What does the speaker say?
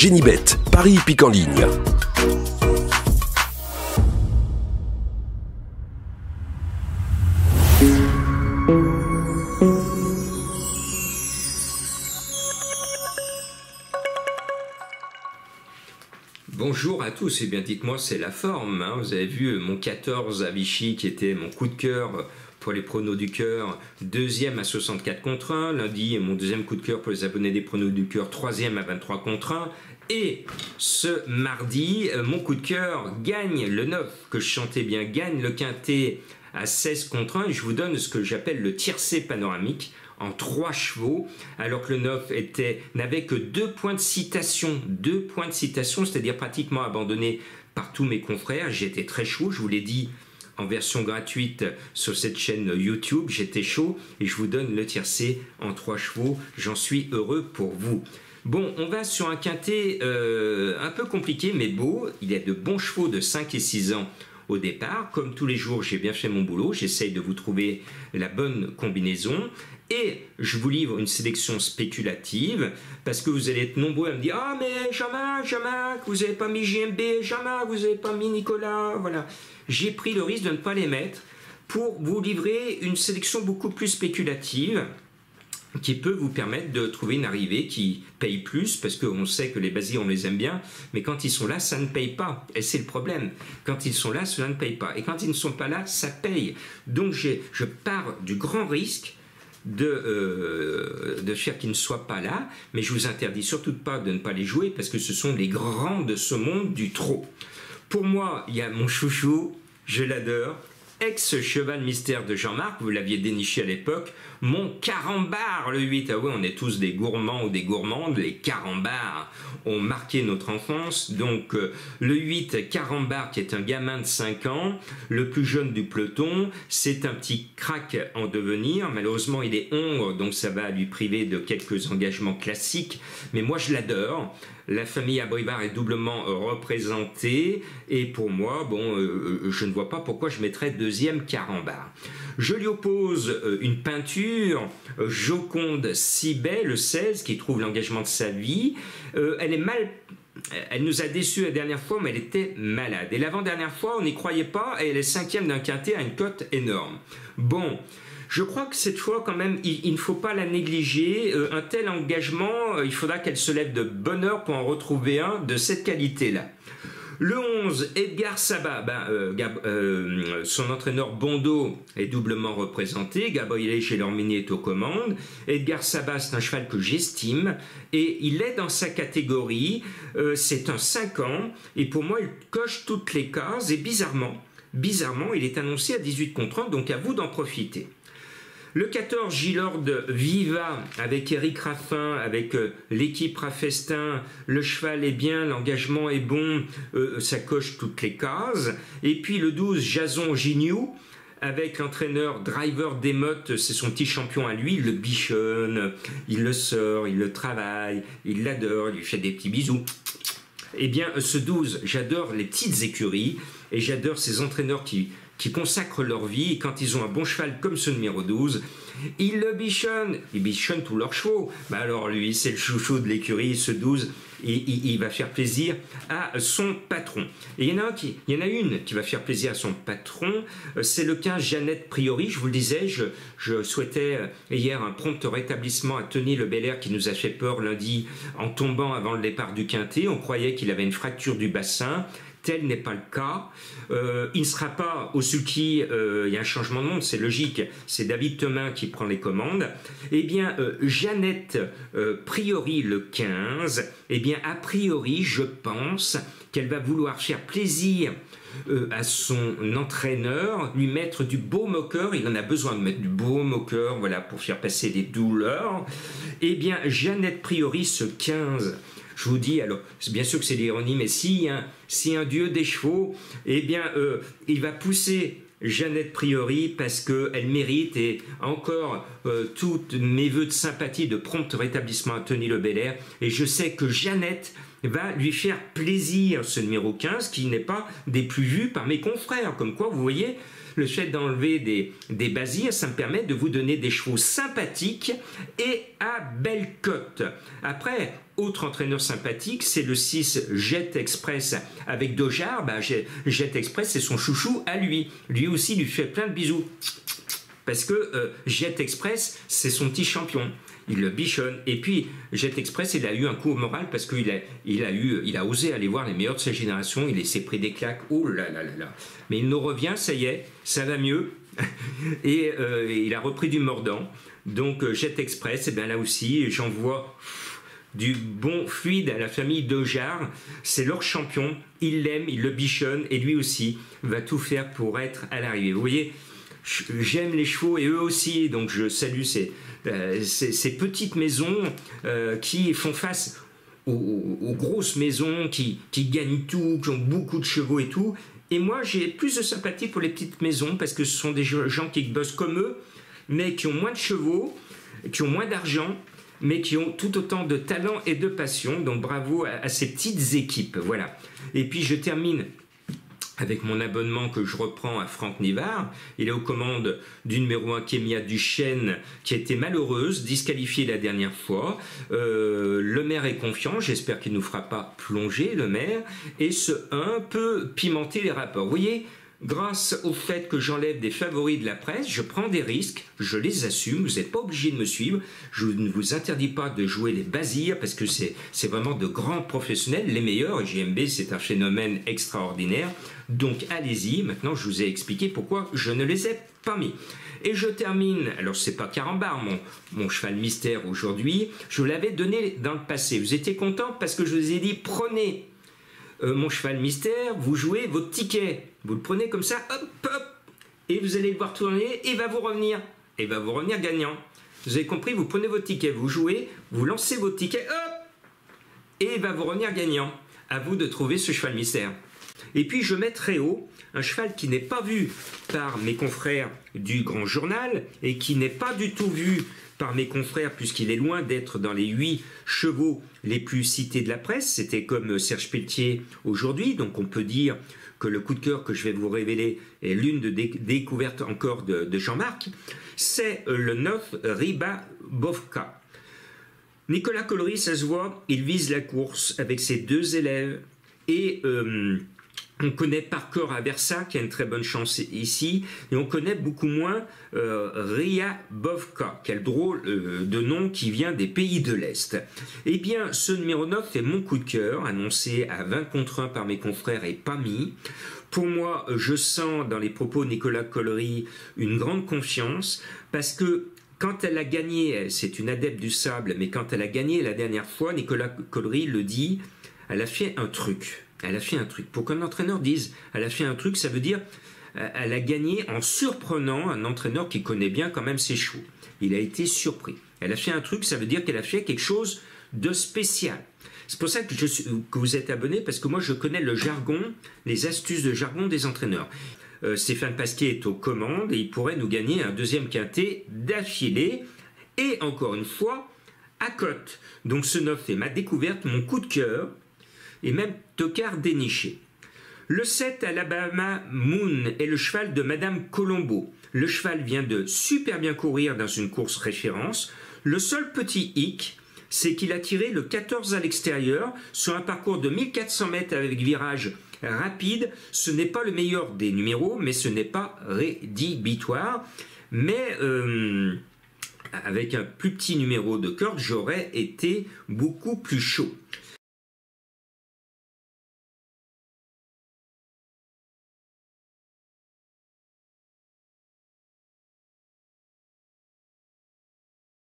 Génibet, Paris Hippique en ligne. Bonjour à tous, et bien dites-moi, c'est la forme, hein. Vous avez vu mon 14 à Vichy qui était mon coup de cœur pour les pronos du cœur, deuxième à 64 contre 1, lundi mon deuxième coup de cœur pour les abonnés des pronos du cœur, troisième à 23 contre 1, et ce mardi, mon coup de cœur gagne le 9, que je chantais bien, gagne le quintet à 16 contre 1, et je vous donne ce que j'appelle le tiercé panoramique, en 3 chevaux, alors que le 9 n'avait que 2 points de citation, c'est-à-dire pratiquement abandonné par tous mes confrères. J'étais très chaud, je vous l'ai dit en version gratuite sur cette chaîne YouTube, j'étais chaud et je vous donne le tiercé en 3 chevaux, j'en suis heureux pour vous. Bon, on va sur un quintet un peu compliqué mais beau, il y a de bons chevaux de 5 et 6 ans au départ. Comme tous les jours, j'ai bien fait mon boulot, j'essaye de vous trouver la bonne combinaison. Et je vous livre une sélection spéculative, parce que vous allez être nombreux à me dire « Ah, mais Jean-Marc, vous n'avez pas mis JMB, Jean-Marc, vous n'avez pas mis Nicolas. » Voilà. J'ai pris le risque de ne pas les mettre pour vous livrer une sélection beaucoup plus spéculative, qui peut vous permettre de trouver une arrivée qui paye plus, parce qu'on sait que les basiers, on les aime bien, mais quand ils sont là, ça ne paye pas. Et c'est le problème. Quand ils sont là, cela ne paye pas. Et quand ils ne sont pas là, ça paye. Donc je pars du grand risque de faire qu'ils ne soient pas là, mais je vous interdis surtout pas de ne pas les jouer, parce que ce sont les grands de ce monde du trot. Pour moi, il y a mon chouchou, je l'adore, ex-cheval mystère de Jean-Marc, vous l'aviez déniché à l'époque, mon carambar, le 8. Ah ouais, on est tous des gourmands ou des gourmandes, les carambars ont marqué notre enfance. Donc le 8, carambar, qui est un gamin de 5 ans, le plus jeune du peloton, c'est un petit crack en devenir. Malheureusement, il est hongre, donc ça va lui priver de quelques engagements classiques, mais moi je l'adore. La famille Abrivard est doublement représentée et pour moi, bon, je ne vois pas pourquoi je mettrais deuxième carambar. Je lui oppose une peinture, Joconde Sibet, le 16, qui trouve l'engagement de sa vie. Elle nous a déçus la dernière fois, mais elle était malade. Et l'avant-dernière fois, on n'y croyait pas et elle est 5e d'un quintet à une cote énorme. Bon. Je crois que cette fois, quand même, il ne faut pas la négliger. Un tel engagement, il faudra qu'elle se lève de bonne heure pour en retrouver un de cette qualité-là. Le 11, Edgar Sabat, son entraîneur Bondo est doublement représenté. Gabriel Gelormini est aux commandes. Edgar Sabat, c'est un cheval que j'estime et il est dans sa catégorie. C'est un 5 ans et pour moi, il coche toutes les cases et bizarrement, il est annoncé à 18 contre 1, donc à vous d'en profiter. Le 14, Gilord Viva, avec Eric Raffin, avec l'équipe Raffestin, le cheval est bien, l'engagement est bon, ça coche toutes les cases. Et puis le 12, Jason Gignoux, avec l'entraîneur Driver Desmottes, c'est son petit champion à lui, il le bichonne, il le sort, il le travaille, il l'adore, il lui fait des petits bisous. Eh bien, ce 12, j'adore les petites écuries, et j'adore ces entraîneurs qui consacrent leur vie, et quand ils ont un bon cheval comme ce numéro 12, ils le bichonnent, ils bichonnent tous leurs chevaux. Bah alors lui, c'est le chouchou de l'écurie, ce 12, il va faire plaisir à son patron. Et il y en a une qui va faire plaisir à son patron, c'est le 15, Jeannette Priori. Je vous le disais, je souhaitais hier un prompt rétablissement à Tony Le Belair qui nous a fait peur lundi en tombant avant le départ du quintet. On croyait qu'il avait une fracture du bassin. Tel n'est pas le cas. Il ne sera pas au sulky, il y a un changement de monde, c'est logique, c'est David Thomas qui prend les commandes. Eh bien, Jeannette Priori le 15, eh bien, a priori, je pense qu'elle va vouloir faire plaisir à son entraîneur, lui mettre du baume au cœur. Il en a besoin de mettre du baume au cœur, voilà, pour faire passer les douleurs. Eh bien, Jeannette Priori, ce 15, je vous dis, alors, bien sûr que c'est l'ironie, mais si un dieu des chevaux, eh bien, il va pousser Jeannette Priori parce qu'elle mérite, et encore tous mes voeux de sympathie, de prompt rétablissement à Tony Le Belair, et je sais que Jeannette va lui faire plaisir, ce numéro 15, qui n'est pas des plus vus par mes confrères, comme quoi, vous voyez, le fait d'enlever des basiers, ça me permet de vous donner des chevaux sympathiques et à belle cote. Après, Autre entraîneur sympathique, c'est le 6 Jet Express avec Dojar. Jet Express, c'est son chouchou à lui. Lui aussi, lui fait plein de bisous. Parce que Jet Express, c'est son petit champion. Il le bichonne. Et puis, Jet Express, il a eu un coup au moral parce qu'il a osé aller voir les meilleurs de sa génération. Il s'est pris des claques. Oh là là là là. Mais il nous revient, ça y est, ça va mieux. Et il a repris du mordant. Donc, Jet Express, et bien là aussi, j'envoie du bon fluide à la famille Dojar. C'est leur champion. Il l'aime, il le bichonne. Et lui aussi va tout faire pour être à l'arrivée. Vous voyez, j'aime les chevaux et eux aussi. Donc, je salue ces petites maisons qui font face aux grosses maisons qui gagnent tout, qui ont beaucoup de chevaux et tout. Et moi, j'ai plus de sympathie pour les petites maisons parce que ce sont des gens qui bossent comme eux, mais qui ont moins de chevaux, qui ont moins d'argent, mais qui ont tout autant de talent et de passion. Donc bravo à ces petites équipes. Voilà. Et puis je termine avec mon abonnement que je reprends à Franck Nivard. Il est aux commandes du numéro 1 Kémia Duchesne, qui a été malheureuse, disqualifiée la dernière fois. Le maire est confiant, j'espère qu'il ne nous fera pas plonger, le maire, et un peu pimenter les rapports. Vous voyez, grâce au fait que j'enlève des favoris de la presse, je prends des risques, je les assume, vous n'êtes pas obligé de me suivre, je ne vous interdis pas de jouer les basirs parce que c'est vraiment de grands professionnels, les meilleurs, et JMB c'est un phénomène extraordinaire, donc allez-y, maintenant je vous ai expliqué pourquoi je ne les ai pas mis. Et je termine, alors c'est pas Carambar mon cheval mystère aujourd'hui, je vous l'avais donné dans le passé, vous étiez content parce que je vous ai dit prenez mon cheval mystère, vous jouez votre ticket. Vous le prenez comme ça, hop, hop, et vous allez le voir tourner, et il va vous revenir. Et il va vous revenir gagnant. Vous avez compris, vous prenez votre ticket, vous jouez, vous lancez votre ticket, hop, et il va vous revenir gagnant. À vous de trouver ce cheval mystère. Et puis je mets très haut un cheval qui n'est pas vu par mes confrères du Grand Journal, et qui n'est pas du tout vu par mes confrères, puisqu'il est loin d'être dans les 8 chevaux les plus cités de la presse. C'était comme Serge Pelletier aujourd'hui, donc on peut dire que le coup de cœur que je vais vous révéler est l'une des découvertes encore de Jean-Marc, c'est le 9 Rybabovka. Nicolas Collery, ça se voit, il vise la course avec ses 2 élèves, et on connaît par cœur Aversa, qui a une très bonne chance ici, et on connaît beaucoup moins Rybabovka, quel drôle de nom qui vient des pays de l'Est. Eh bien, ce numéro 9 est mon coup de cœur, annoncé à 20 contre 1 par mes confrères et pas mis. Pour moi, je sens dans les propos de Nicolas Collery une grande confiance, parce que quand elle a gagné, c'est une adepte du sable, mais quand elle a gagné la dernière fois, Nicolas Collery le dit, elle a fait un truc. Elle a fait un truc. Pour qu'un entraîneur dise « elle a fait un truc », ça veut dire elle a gagné en surprenant un entraîneur qui connaît bien quand même ses chevaux. Il a été surpris. Elle a fait un truc, ça veut dire qu'elle a fait quelque chose de spécial. C'est pour ça que vous êtes abonné, parce que moi je connais le jargon, les astuces de jargon des entraîneurs. Stéphane Pasquier est aux commandes et il pourrait nous gagner un 2e quintet d'affilée. Et encore une fois, à cote. Donc ce 9 est ma découverte, mon coup de cœur, et même tocard déniché. Le 7 Alabama Moon est le cheval de Madame Colombo. Le cheval vient de super bien courir dans une course référence. Le seul petit hic, c'est qu'il a tiré le 14 à l'extérieur sur un parcours de 1400 mètres avec virage rapide. Ce n'est pas le meilleur des numéros, mais ce n'est pas rédhibitoire. Mais avec un plus petit numéro de corde, j'aurais été beaucoup plus chaud.